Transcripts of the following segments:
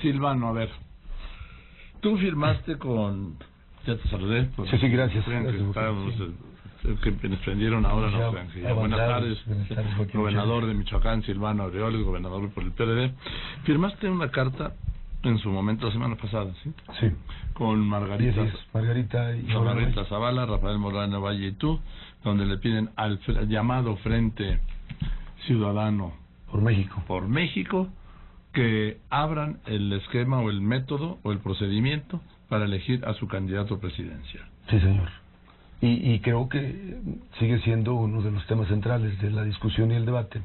Silvano, a ver, tú firmaste con... Ya te saludé. Sí, gracias. Que nos prendieron ahora, no crean que ya. Buenas tardes, gobernador de Michoacán, Silvano Aureoles, gobernador por el PRD. Firmaste una carta en su momento la semana pasada, ¿sí? Sí. Con Margarita Zavala, Rafael Moreno Valle y tú, donde le piden al llamado Frente Ciudadano por México que abran el esquema o el método o el procedimiento para elegir a su candidato presidencial. Sí, señor. Y creo que sigue siendo uno de los temas centrales de la discusión y el debate,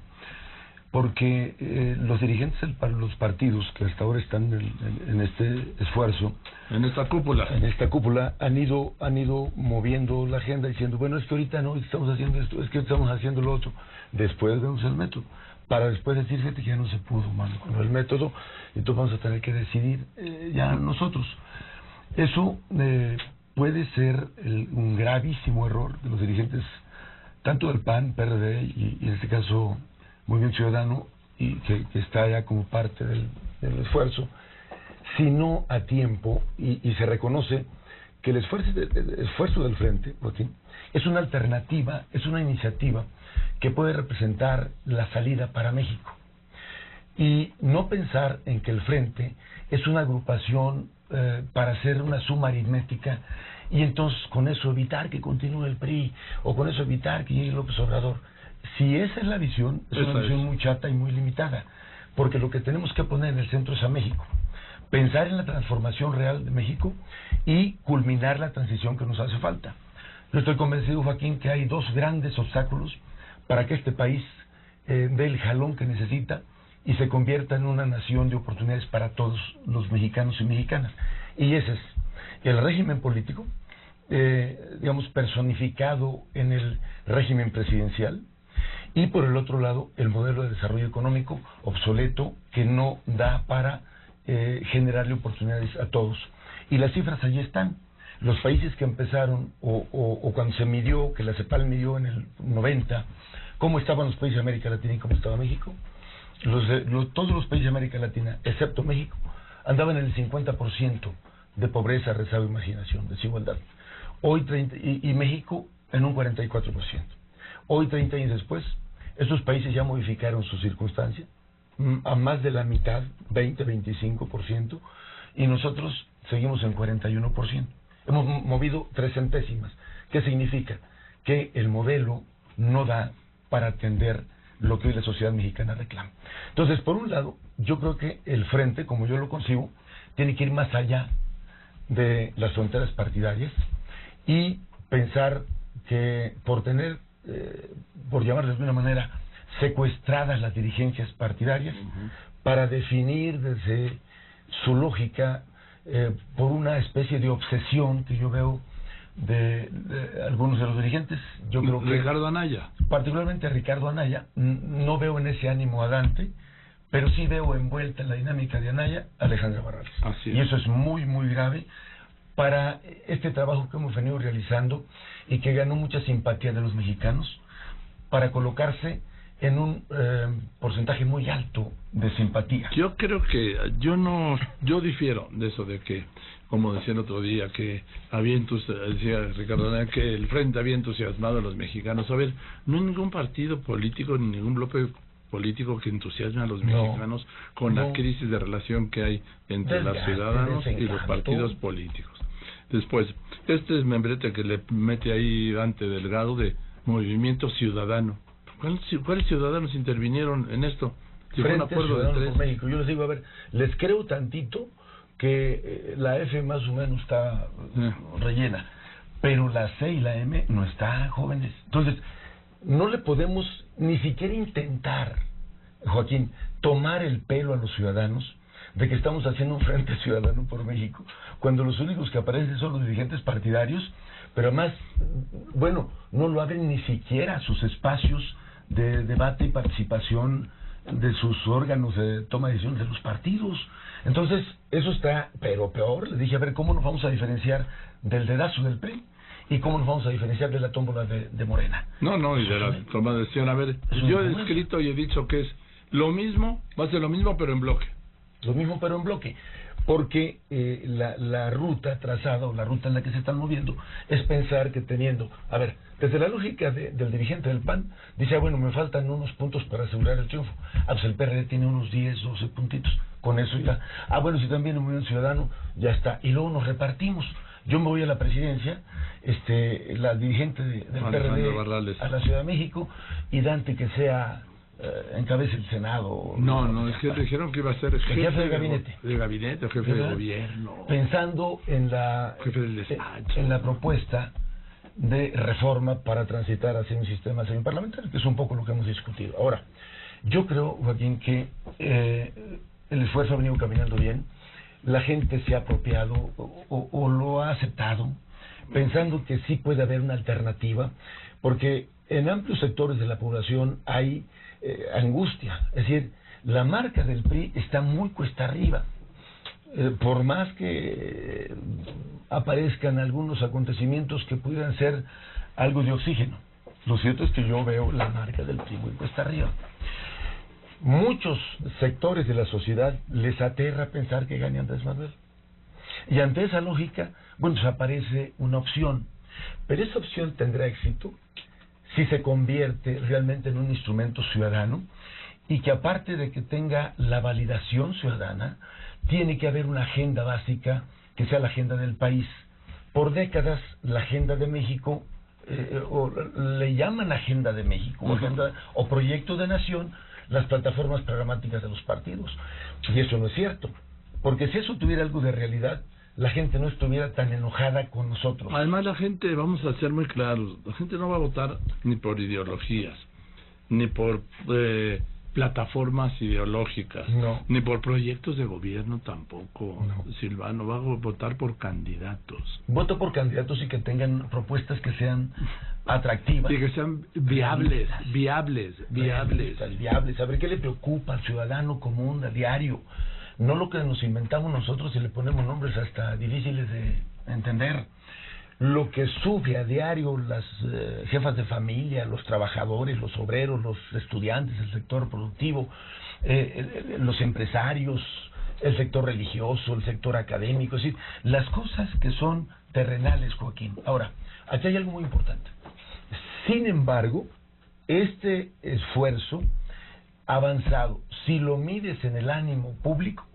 porque los dirigentes de los partidos que hasta ahora están en este esfuerzo, en esta cúpula han ido moviendo la agenda diciendo, bueno, es que ahorita no estamos haciendo esto, es que estamos haciendo lo otro, después vemos el método, para después decir, gente, que ya no se pudo, mano, con el método, entonces vamos a tener que decidir ya nosotros. Eso puede ser un gravísimo error de los dirigentes, tanto del PAN, PRD y en este caso Movimiento Ciudadano, y que está ya como parte del esfuerzo, si no a tiempo, y se reconoce que el esfuerzo del Frente, Joaquín, es una alternativa, es una iniciativa que puede representar la salida para México. Y no pensar en que el Frente es una agrupación para hacer una suma aritmética y entonces con eso evitar que continúe el PRI o con eso evitar que llegue López Obrador. Si esa es la visión, es una visión muy chata y muy limitada, porque lo que tenemos que poner en el centro es a México, pensar en la transformación real de México y culminar la transición que nos hace falta. Yo estoy convencido, Joaquín, que hay dos grandes obstáculos para que este país dé el jalón que necesita y se convierta en una nación de oportunidades para todos los mexicanos y mexicanas. Y ese es el régimen político, digamos, personificado en el régimen presidencial, y por el otro lado, el modelo de desarrollo económico obsoleto que no da para generarle oportunidades a todos. Y las cifras allí están. Los países que empezaron, o cuando se midió, que la CEPAL midió en el 90, cómo estaban los países de América Latina y cómo estaba México, todos los países de América Latina, excepto México, andaban en el 50% de pobreza, rezago, imaginación, desigualdad. Hoy y México en un 44%. Hoy, 30 años después, estos países ya modificaron su circunstancia a más de la mitad, 20-25%, y nosotros seguimos en 41%. Hemos movido 3 centésimas. ¿Qué significa? Que el modelo no da para atender lo que hoy la sociedad mexicana reclama. Entonces, por un lado, yo creo que el Frente, como yo lo concibo, tiene que ir más allá de las fronteras partidarias y pensar que por tener, por llamarles de una manera, secuestradas las dirigencias partidarias, para definir desde su lógica, por una especie de obsesión que yo veo de algunos de los dirigentes. Yo creo que Ricardo Anaya, particularmente a Ricardo Anaya, no veo en ese ánimo a Dante, pero sí veo envuelta en la dinámica de Anaya a Alejandra Barrales. Y eso es muy, muy grave para este trabajo que hemos venido realizando y que ganó mucha simpatía de los mexicanos, para colocarse en un porcentaje muy alto de simpatía. Yo creo que yo difiero de eso, de que, como decía el otro día, que decía Ricardo Anaya, que el Frente había entusiasmado a los mexicanos. A ver, no hay ningún partido político ni ningún bloque político que entusiasme a los mexicanos con la crisis de relación que hay entre los ciudadanos y los partidos políticos. Después, este membrete que le mete ahí Dante Delgado de Movimiento Ciudadano. ¿Cuáles ciudadanos intervinieron en esto? Si fue un acuerdo de 3. Por México. Yo les digo, a ver, les creo tantito que la F más o menos está rellena, pero la C y la M no están, jóvenes. Entonces, no le podemos ni siquiera intentar, Joaquín, tomar el pelo a los ciudadanos de que estamos haciendo un Frente Ciudadano por México, cuando los únicos que aparecen son los dirigentes partidarios, pero además, bueno, no lo abren ni siquiera a sus espacios de debate y participación de sus órganos de toma de decisiones de los partidos. Entonces, eso está, pero peor. Le dije, a ver, ¿cómo nos vamos a diferenciar del dedazo del PRI? ¿Y cómo nos vamos a diferenciar de la tómbola de Morena? No, y de la toma de decisión. A ver, yo he escrito y he dicho que es lo mismo, va a ser lo mismo, pero en bloque. lo mismo pero en bloque, porque la ruta trazada o la ruta en la que se están moviendo es pensar que teniendo, a ver, desde la lógica del dirigente del PAN, dice, bueno, me faltan unos puntos para asegurar el triunfo. Pues el PRD tiene unos 10, 12 puntitos, con eso ya. Bueno, si también el Movimiento Ciudadano, ya está. Y luego nos repartimos. Yo me voy a la presidencia, la dirigente del PRD Barrales a la Ciudad de México, y Dante que sea encabece el Senado. No, es que dijeron que iba a ser jefe de gabinete. De gabinete o jefe de gobierno. Pensando en la, jefe del despacho. En la propuesta de reforma para transitar hacia un sistema semiparlamentario, que es un poco lo que hemos discutido. Ahora, yo creo, Joaquín, que el esfuerzo ha venido caminando bien, la gente se ha apropiado o lo ha aceptado, pensando que sí puede haber una alternativa, porque en amplios sectores de la población hay angustia, es decir, la marca del PRI está muy cuesta arriba. Por más que aparezcan algunos acontecimientos que pudieran ser algo de oxígeno, lo cierto es que yo veo la marca del PRI muy cuesta arriba. Muchos sectores de la sociedad les aterra pensar que gane Andrés Manuel. Y ante esa lógica, bueno, pues aparece una opción. Pero esa opción tendrá éxito si se convierte realmente en un instrumento ciudadano y que aparte de que tenga la validación ciudadana, tiene que haber una agenda básica que sea la agenda del país. Por décadas, la agenda de México, o le llaman agenda de México, o proyecto de nación, las plataformas programáticas de los partidos. Y eso no es cierto, porque si eso tuviera algo de realidad, la gente no estuviera tan enojada con nosotros. Además, la gente, vamos a ser muy claros, la gente no va a votar ni por ideologías, ni por plataformas ideológicas, ni por proyectos de gobierno tampoco. Silvano va a votar por candidatos. Voto por candidatos y que tengan propuestas que sean atractivas. Y que sean viables. A ver, ¿qué le preocupa al ciudadano común a diario? No lo que nos inventamos nosotros y le ponemos nombres hasta difíciles de entender. Lo que sufre a diario las jefas de familia, los trabajadores, los obreros, los estudiantes, el sector productivo, los empresarios, el sector religioso, el sector académico, es decir, las cosas que son terrenales, Joaquín. Ahora, aquí hay algo muy importante. Sin embargo, este esfuerzo avanzado, si lo mides en el ánimo público,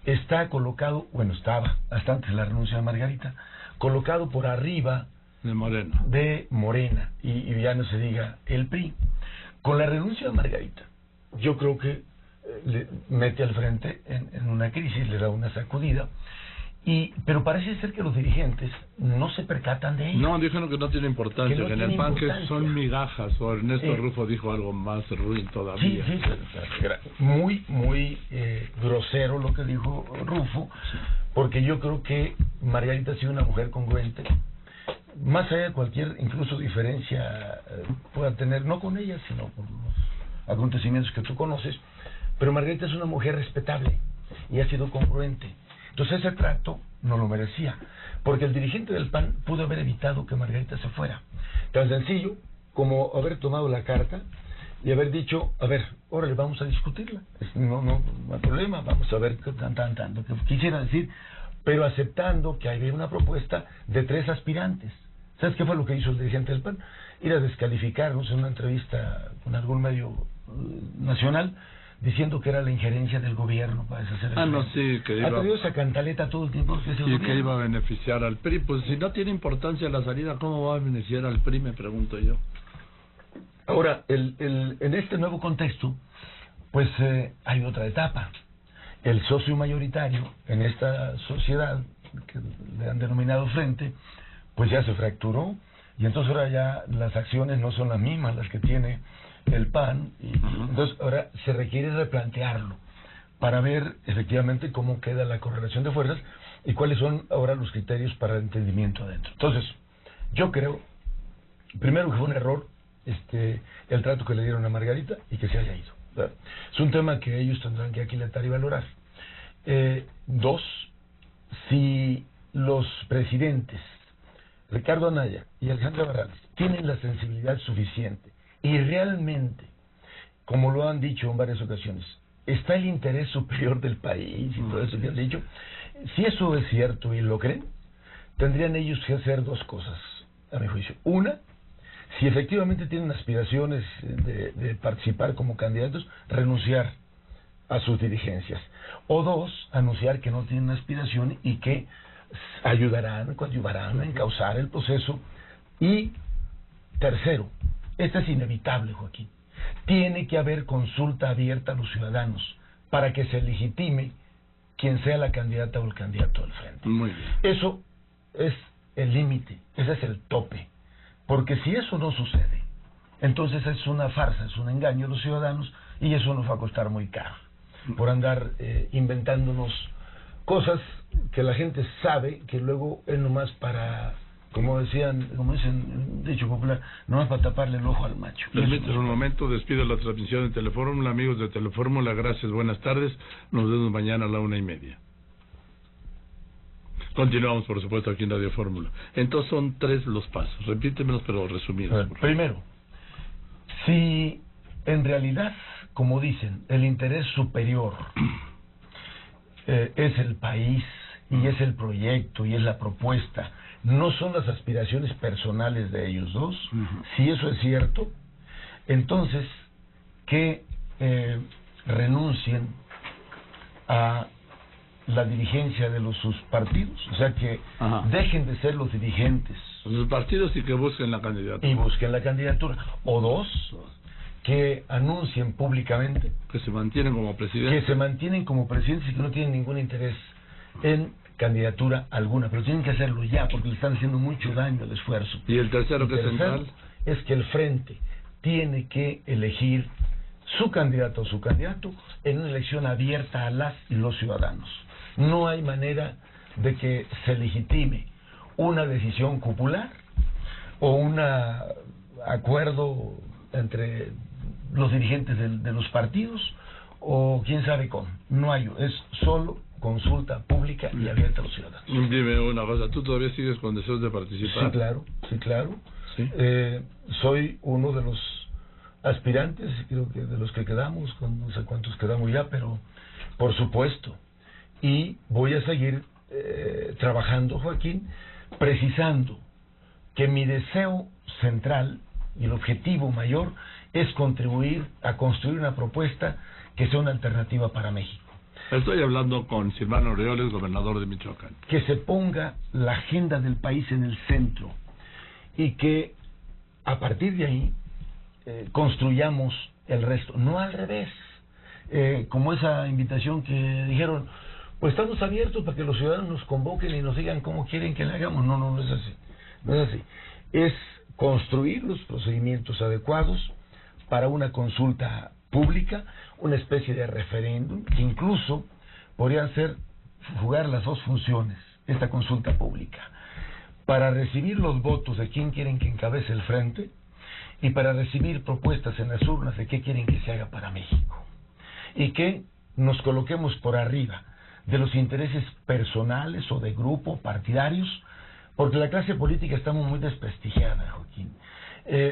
está colocado, bueno, estaba, hasta antes de la renuncia de Margarita, colocado por arriba de Morena, y ya no se diga el PRI. Con la renuncia de Margarita, yo creo que le mete al frente en una crisis, le da una sacudida, pero parece ser que los dirigentes no se percatan de ello. No, dijeron que no tiene importancia, que en el PAN que son migajas, o Ernesto Rufo dijo algo más ruin todavía. Sí, muy grosero lo que dijo Rufo, porque yo creo que Margarita ha sido una mujer congruente, más allá de cualquier incluso diferencia pueda tener, no con ella, sino con los acontecimientos que tú conoces, pero Margarita es una mujer respetable y ha sido congruente. Entonces ese trato no lo merecía, porque el dirigente del PAN pudo haber evitado que Margarita se fuera. Tan sencillo como haber tomado la carta y haber dicho, a ver, órale, vamos a discutirla. No hay problema, vamos a ver qué lo que quisiera decir, pero aceptando que había una propuesta de 3 aspirantes. ¿Sabes qué fue lo que hizo el dirigente del PAN? Ir a descalificarnos en una entrevista con algún medio nacional, diciendo que era la injerencia del gobierno para deshacer el sí, que iba... Ha traído esa cantaleta todo el tiempo. Que iba a beneficiar al PRI. Pues si no tiene importancia la salida, ¿cómo va a beneficiar al PRI? Me pregunto yo. Ahora, en este nuevo contexto, pues hay otra etapa. El socio mayoritario en esta sociedad, que le han denominado frente, pues ya se fracturó, y entonces ahora ya las acciones no son las mismas las que tiene el PAN, y entonces ahora se requiere replantearlo para ver efectivamente cómo queda la correlación de fuerzas y cuáles son ahora los criterios para el entendimiento adentro. Entonces, yo creo, primero, que fue un error el trato que le dieron a Margarita y que se haya ido, ¿verdad? Es un tema que ellos tendrán que aquilatar y valorar. 2, si los presidentes Ricardo Anaya y Alejandra Barrales tienen la sensibilidad suficiente y realmente, como lo han dicho en varias ocasiones, está el interés superior del país y todo eso que han dicho. Si eso es cierto y lo creen, tendrían ellos que hacer dos cosas, a mi juicio. Una, si efectivamente tienen aspiraciones de participar como candidatos, renunciar a sus dirigencias. O dos, anunciar que no tienen aspiración y que coadyuvarán a encauzar el proceso. Y tercero, esto es inevitable, Joaquín, tiene que haber consulta abierta a los ciudadanos para que se legitime quien sea la candidata o el candidato del frente. Muy bien. Eso es el límite, ese es el tope, porque si eso no sucede, entonces es una farsa, es un engaño a los ciudadanos y eso nos va a costar muy caro por andar inventándonos cosas que la gente sabe que luego es nomás para, como dicen un dicho popular, nomás para taparle el ojo al macho. Permítame un momento, despido la transmisión de Telefórmula. Amigos de Telefórmula, gracias, buenas tardes. Nos vemos mañana a la 1:30. Continuamos, por supuesto, aquí en Radio Fórmula. Entonces son 3 los pasos. Repítemelos, pero resumidos. Primero, si en realidad, como dicen, el interés superior es el país y es el proyecto y es la propuesta, no son las aspiraciones personales de ellos dos, si eso es cierto, entonces que renuncien a la dirigencia de sus partidos, o sea que dejen de ser los dirigentes. Los partidos y que busquen la candidatura. Y busquen la candidatura. O dos, que anuncien públicamente que se mantienen como presidentes. Que se mantienen como presidentes y que no tienen ningún interés en candidatura alguna, pero tienen que hacerlo ya porque le están haciendo mucho daño al esfuerzo. Y el tercero, que es central, es que el frente tiene que elegir su candidato o su candidato en una elección abierta a las y los ciudadanos. No hay manera de que se legitime una decisión popular o un acuerdo entre los dirigentes de los partidos o quién sabe cómo. No hay, es solo consulta pública y abierta a los ciudadanos. Dime una cosa, ¿tú todavía sigues con deseos de participar? Sí, claro. ¿Sí? Soy uno de los aspirantes, creo que de los que quedamos, no sé cuántos quedamos ya, pero por supuesto. Y voy a seguir trabajando, Joaquín, precisando que mi deseo central y el objetivo mayor es contribuir a construir una propuesta que sea una alternativa para México. Estoy hablando con Silvano Aureoles, gobernador de Michoacán. Que se ponga la agenda del país en el centro y que a partir de ahí construyamos el resto, no al revés, como esa invitación que dijeron, pues estamos abiertos para que los ciudadanos nos convoquen y nos digan cómo quieren que le hagamos. No es así, no es así. Es construir los procedimientos adecuados para una consulta pública, una especie de referéndum, que incluso podrían jugar las dos funciones, esta consulta pública, para recibir los votos de quién quieren que encabece el frente y para recibir propuestas en las urnas de qué quieren que se haga para México. Y que nos coloquemos por arriba de los intereses personales o de grupo, partidarios, porque la clase política estamos muy desprestigiada, Joaquín.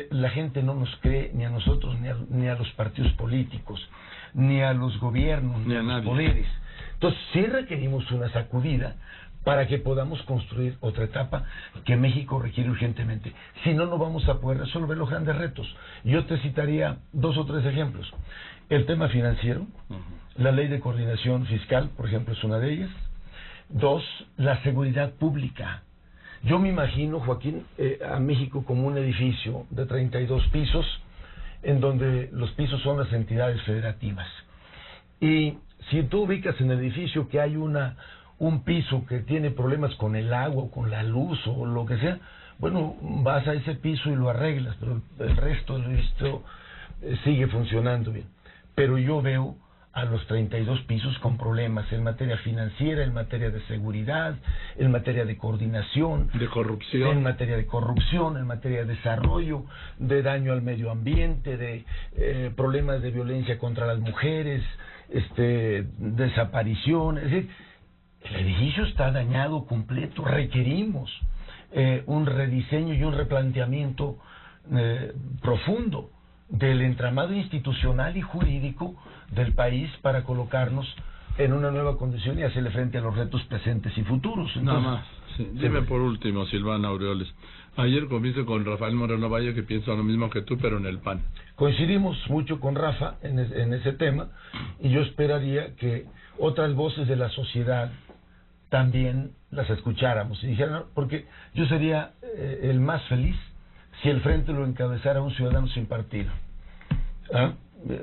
La gente no nos cree ni a nosotros ni a los partidos políticos, ni a los gobiernos, ni a los poderes. Entonces sí requerimos una sacudida para que podamos construir otra etapa que México requiere urgentemente. Si no, no vamos a poder resolver los grandes retos. Yo te citaría 2 o 3 ejemplos. El tema financiero, la ley de coordinación fiscal, por ejemplo, es una de ellas. 2, la seguridad pública. Yo me imagino, Joaquín, a México como un edificio de 32 pisos, en donde los pisos son las entidades federativas. Y si tú ubicas en el edificio que hay un piso que tiene problemas con el agua o con la luz o lo que sea, bueno, vas a ese piso y lo arreglas, pero el resto del edificio sigue funcionando bien. Pero yo veo a los 32 pisos con problemas en materia financiera, en materia de seguridad, en materia de coordinación, de corrupción, en materia de corrupción, en materia de desarrollo, de daño al medio ambiente, de problemas de violencia contra las mujeres, desaparición. Es decir, el edificio está dañado completo. Requerimos un rediseño y un replanteamiento profundo del entramado institucional y jurídico del país para colocarnos en una nueva condición y hacerle frente a los retos presentes y futuros. Entonces, nada más. Sí. Dime por último, Silvano Aureoles. Ayer comiste con Rafael Moreno Valle, que piensa lo mismo que tú, pero en el PAN. Coincidimos mucho con Rafa en ese tema, y yo esperaría que otras voces de la sociedad también las escucháramos y dijeran, porque yo sería el más feliz si el frente lo encabezara un ciudadano sin partido. ¿Ah?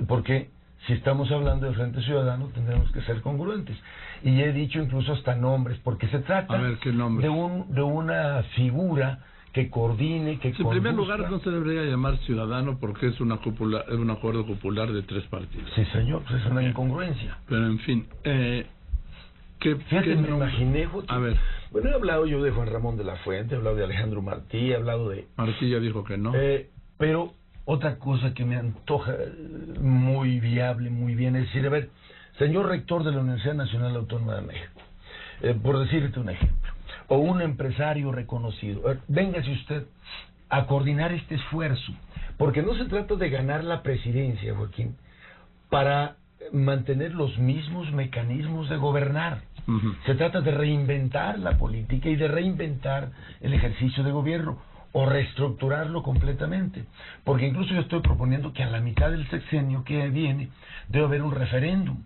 Porque si estamos hablando de Frente Ciudadano tendremos que ser congruentes. Y he dicho incluso hasta nombres, porque se trata de una figura que coordine, que conduzca. En primer lugar, no se debería llamar ciudadano porque es una cúpula, es un acuerdo popular de 3 partidos. Sí, señor, pues es una incongruencia. Pero en fin, fíjate, me imaginé, a ver. Bueno, he hablado yo de Juan Ramón de la Fuente, he hablado de Alejandro Martí, he hablado de... Martí ya dijo que no. Pero otra cosa que me antoja muy viable, muy bien, es decir, a ver, señor rector de la Universidad Nacional Autónoma de México, por decirte un ejemplo, o un empresario reconocido, véngase usted a coordinar este esfuerzo, porque no se trata de ganar la presidencia, Joaquín, para mantener los mismos mecanismos de gobernar. Se trata de reinventar la política y de reinventar el ejercicio de gobierno, o reestructurarlo completamente, porque incluso yo estoy proponiendo que a la mitad del sexenio que viene debe haber un referéndum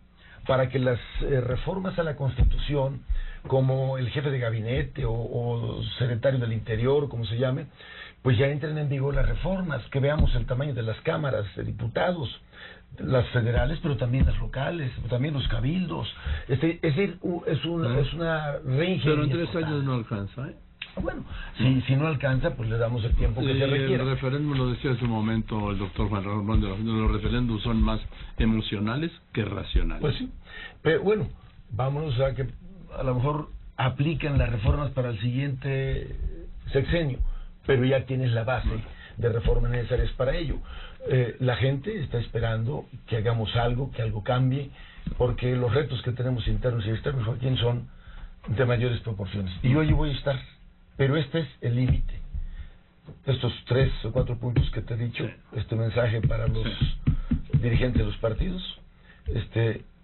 para que las reformas a la Constitución, como el jefe de gabinete o secretario del Interior, como se llame, pues ya entren en vigor las reformas, que veamos el tamaño de las cámaras de diputados, las federales, pero también las locales, también los cabildos. Es una reingeniería. Pero en 3 años no alcanza, ¿eh? Bueno, si no alcanza, pues le damos el tiempo que se requiera. El referéndum, lo decía hace un momento el doctor Juan Ramón, los referéndums son más emocionales que racionales. Pues sí, pero bueno, vámonos a que a lo mejor aplican las reformas para el siguiente sexenio, pero ya tienes la base de reformas necesarias para ello. La gente está esperando que hagamos algo, que algo cambie, porque los retos que tenemos internos y externos, Joaquín, son de mayores proporciones. Y yo allí voy a estar. Pero este es el límite. Estos 3 o 4 puntos que te he dicho, este mensaje para los dirigentes de los partidos,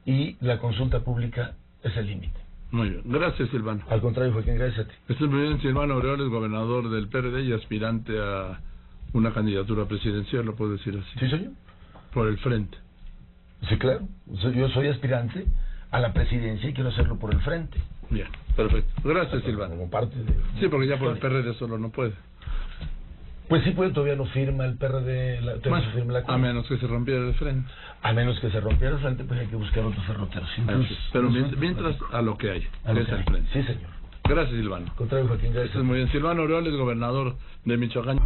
y la consulta pública es el límite. Muy bien. Gracias, Silvano. Al contrario, Joaquín, gracias a ti. Estoy muy bien, Silvano Aureoles, gobernador del PRD y aspirante a una candidatura presidencial, ¿lo puedo decir así? Sí, soy yo. Por el frente. Sí, claro. Yo soy aspirante a la presidencia y quiero hacerlo por el frente. Bien, perfecto. Gracias, Silvano. Como parte de... Sí, porque ya por el PRD solo no puede. Pues sí puede, todavía no firma el PRD, bueno, firma a menos que se rompiera el frente. A menos que se rompiera el frente, pues hay que buscar otros derroteros. Entonces, pero mientras a lo que hay, que es el frente. Sí, señor. Gracias, Silvano. Contrario, Joaquín, gracias. Muy bien. Silvano Aureoles, gobernador de Michoacán.